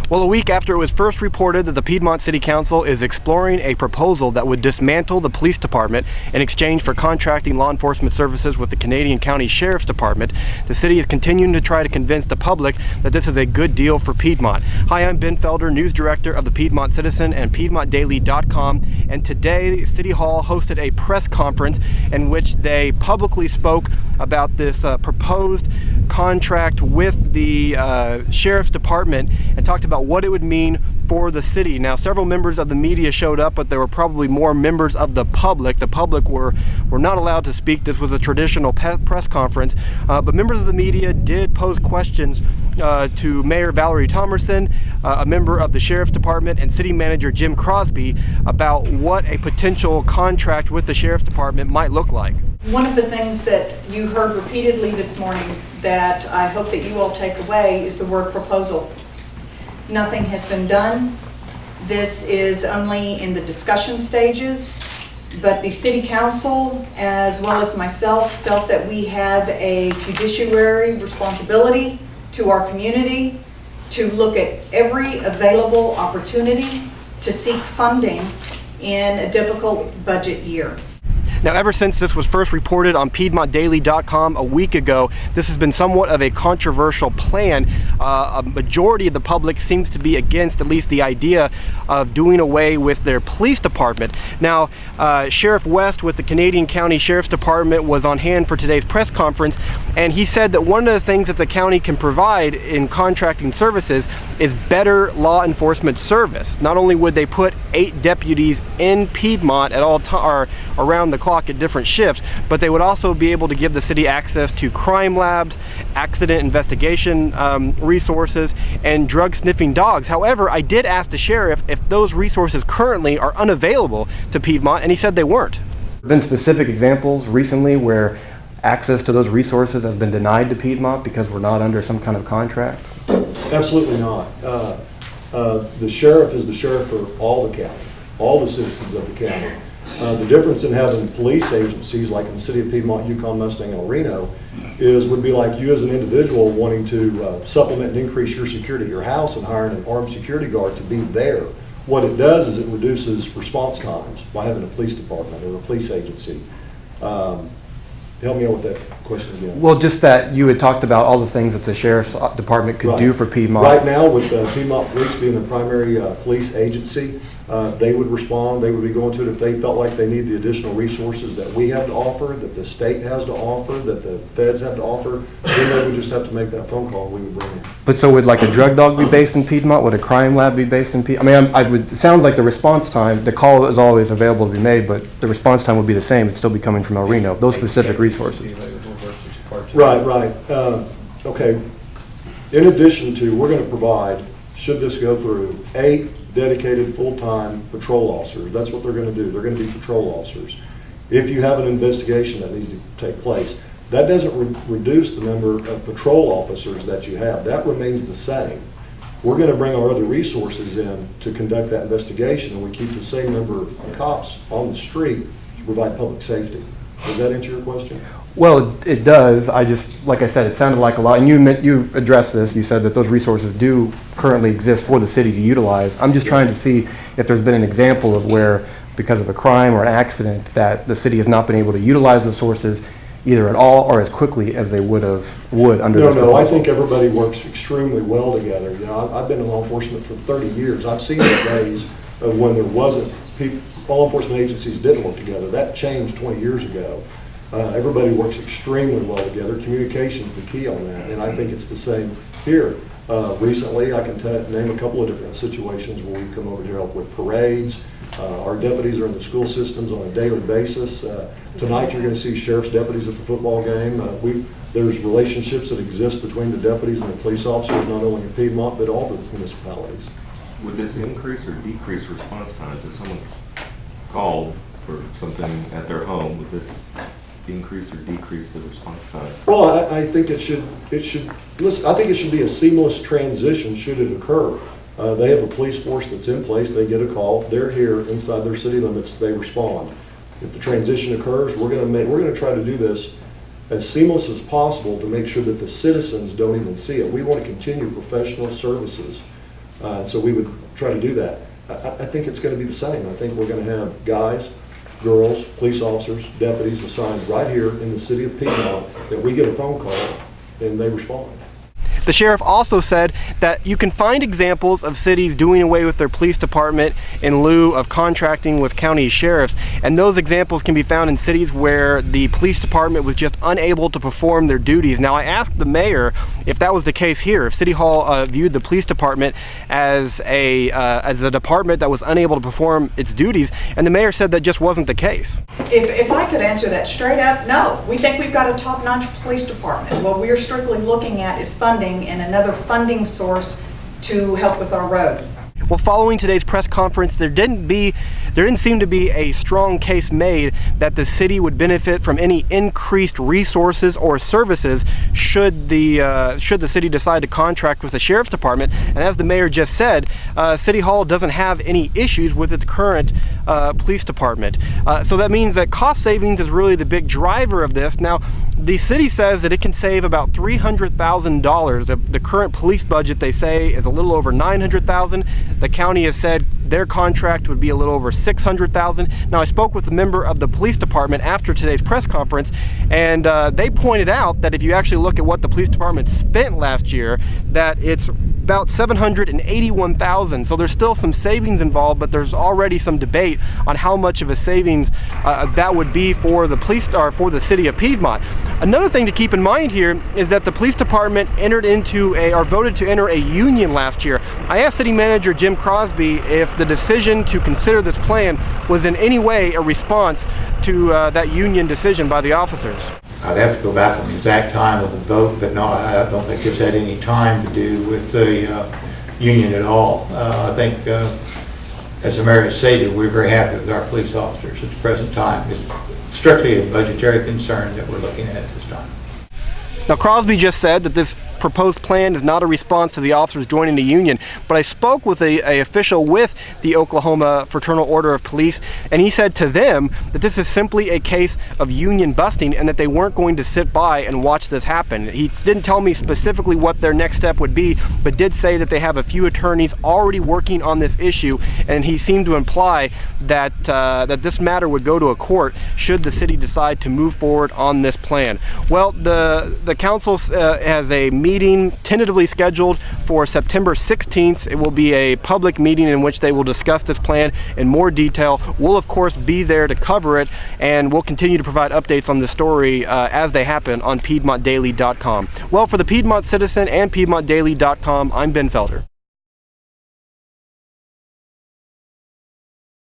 Well, a week after it was first reported that the Piedmont City Council is exploring a proposal that would dismantle the police department in exchange for contracting law enforcement services with the Canadian County Sheriff's Department, the city is continuing to try to convince the public that this is a good deal for Piedmont. Hi, I'm Ben Felder, news director of the Piedmont Citizen and PiedmontDaily.com, and today City Hall hosted a press conference in which they publicly spoke about this proposed contract with the Sheriff's Department and talked about what it would mean for the city. Now, several members of the media showed up, but there were probably more members of the public. The public were not allowed to speak. This was a traditional press conference, but members of the media did pose questions to Mayor Valerie Thomerson, a member of the Sheriff's Department, and City Manager Jim Crosby about what a potential contract with the Sheriff's Department might look like. One of the things that you heard repeatedly this morning that I hope that you all take away is the word proposal. Nothing has been done. This is only in the discussion stages, but the City Council, as well as myself, felt that we have a fiduciary responsibility to our community to look at every available opportunity to seek funding in a difficult budget year. Now, ever since this was first reported on PiedmontDaily.com a week ago, this has been somewhat of a controversial plan. A majority of the public seems to be against at least the idea of doing away with their police department. Now, Sheriff West with the Canadian County Sheriff's Department was on hand for today's press conference, and he said that one of the things that the county can provide in contracting services is better law enforcement service. Not only would they put 8 deputies in Piedmont at all times, around the clock at different shifts, but they would also be able to give the city access to crime labs, accident investigation resources, and drug sniffing dogs. However, I did ask the sheriff if those resources currently are unavailable to Piedmont, and he said they weren't. There have been specific examples recently where access to those resources has been denied to Piedmont because we're not under some kind of contract? Absolutely not. The sheriff is the sheriff for all the county, all the citizens of the county. The difference in having police agencies like in the city of Piedmont, Yukon, Mustang, and Reno would be like you as an individual wanting to supplement and increase your security at your house and hiring an armed security guard to be there. What it does is it reduces response times by having a police department or a police agency. Help me out with that question again. Well, just that you had talked about all the things that the Sheriff's Department could do for Piedmont. Right now, with Piedmont Police being the primary police agency, they would respond. They would be going to it if they felt like they need the additional resources that we have to offer, that the state has to offer, that the feds have to offer. Then they would just have to make that phone call. We would bring it. But so would like a drug dog be based in Piedmont? Would a crime lab be based in Piedmont? I mean, it sounds like the response time, the call is always available to be made, but the response time would be the same. It'd still be coming from El Reno, those specific resources. Right. Okay. In addition to, we're going to provide, should this go through, 8 dedicated full-time patrol officers. That's what they're going to do. They're going to be patrol officers. If you have an investigation that needs to take place, that doesn't reduce the number of patrol officers that you have. That remains the same. We're going to bring our other resources in to conduct that investigation, and we keep the same number of cops on the street to provide public safety. Does that answer your question? Well, it does. Like I said, it sounded like a lot, and you addressed this. You said that those resources do currently exist for the city to utilize. I'm just trying to see if there's been an example of where, because of a crime or an accident, that the city has not been able to utilize those sources either at all or as quickly as they would under this proposal. No, I think everybody works extremely well together. You know, I've been in law enforcement for 30 years. I've seen the days of when there wasn't, law enforcement agencies didn't work together. That changed 20 years ago. Everybody works extremely well together. Communication is the key on that, and I think it's the same here. Recently, I can name a couple of different situations where we've come over to help with parades. Our deputies are in the school systems on a daily basis. Tonight, you're going to see sheriff's deputies at the football game. There's relationships that exist between the deputies and the police officers, not only in Piedmont, but all the municipalities. Would this increase or decrease response time? If someone called for something at their home, would this increase or decrease the response time? Well, I think it should. Listen, I think it should be a seamless transition should it occur. They have a police force that's in place. They get a call. They're here inside their city limits. They respond. If the transition occurs, we're going to try to do this as seamless as possible to make sure that the citizens don't even see it. We want to continue professional services So we would try to do that. I think it's going to be the same. I think we're going to have guys, girls, police officers, deputies assigned right here in the city of Piedmont that we get a phone call and they respond. The sheriff also said that you can find examples of cities doing away with their police department in lieu of contracting with county sheriffs, and those examples can be found in cities where the police department was just unable to perform their duties. Now, I asked the mayor if that was the case here, if City Hall viewed the police department as a department that was unable to perform its duties, and the mayor said that just wasn't the case. If I could answer that straight up, no. We think we've got a top-notch police department. What we're strictly looking at is funding and another funding source to help with our roads. Well, following today's press conference, there didn't seem to be a strong case made that the city would benefit from any increased resources or services should the city decide to contract with the sheriff's department. And as the mayor just said, City Hall doesn't have any issues with its current police department. So that means that cost savings is really the big driver of this. Now, the city says that it can save about $300,000. The current police budget, they say, is a little over $900,000. The county has said their contract would be a little over $600,000. Now, I spoke with a member of the police department after today's press conference, and they pointed out that if you actually look at what the police department spent last year, that it's about $781,000. So there's still some savings involved, but there's already some debate on how much of a savings that would be for the for the city of Piedmont. Another thing to keep in mind here is that the police department voted to enter a union last year. I asked City Manager Jim Crosby if the decision to consider this plan was in any way a response to that union decision by the officers. I'd have to go back on the exact time of the vote, but no, I don't think it's had any time to do with the union at all. I think, as the mayor has stated, we're very happy with our police officers at the present time. It's strictly a budgetary concern that we're looking at this time. Now, Crosby just said that this proposed plan is not a response to the officers joining the union, but I spoke with a official with the Oklahoma Fraternal Order of Police, and he said to them that this is simply a case of union busting and that they weren't going to sit by and watch this happen. He didn't tell me specifically what their next step would be, but did say that they have a few attorneys already working on this issue, and he seemed to imply that that this matter would go to a court should the city decide to move forward on this plan. Well, the council has a meeting tentatively scheduled for September 16th. It will be a public meeting in which they will discuss this plan in more detail. We'll, of course, be there to cover it, and we'll continue to provide updates on this story as they happen on PiedmontDaily.com. Well, for the Piedmont Citizen and PiedmontDaily.com, I'm Ben Felder.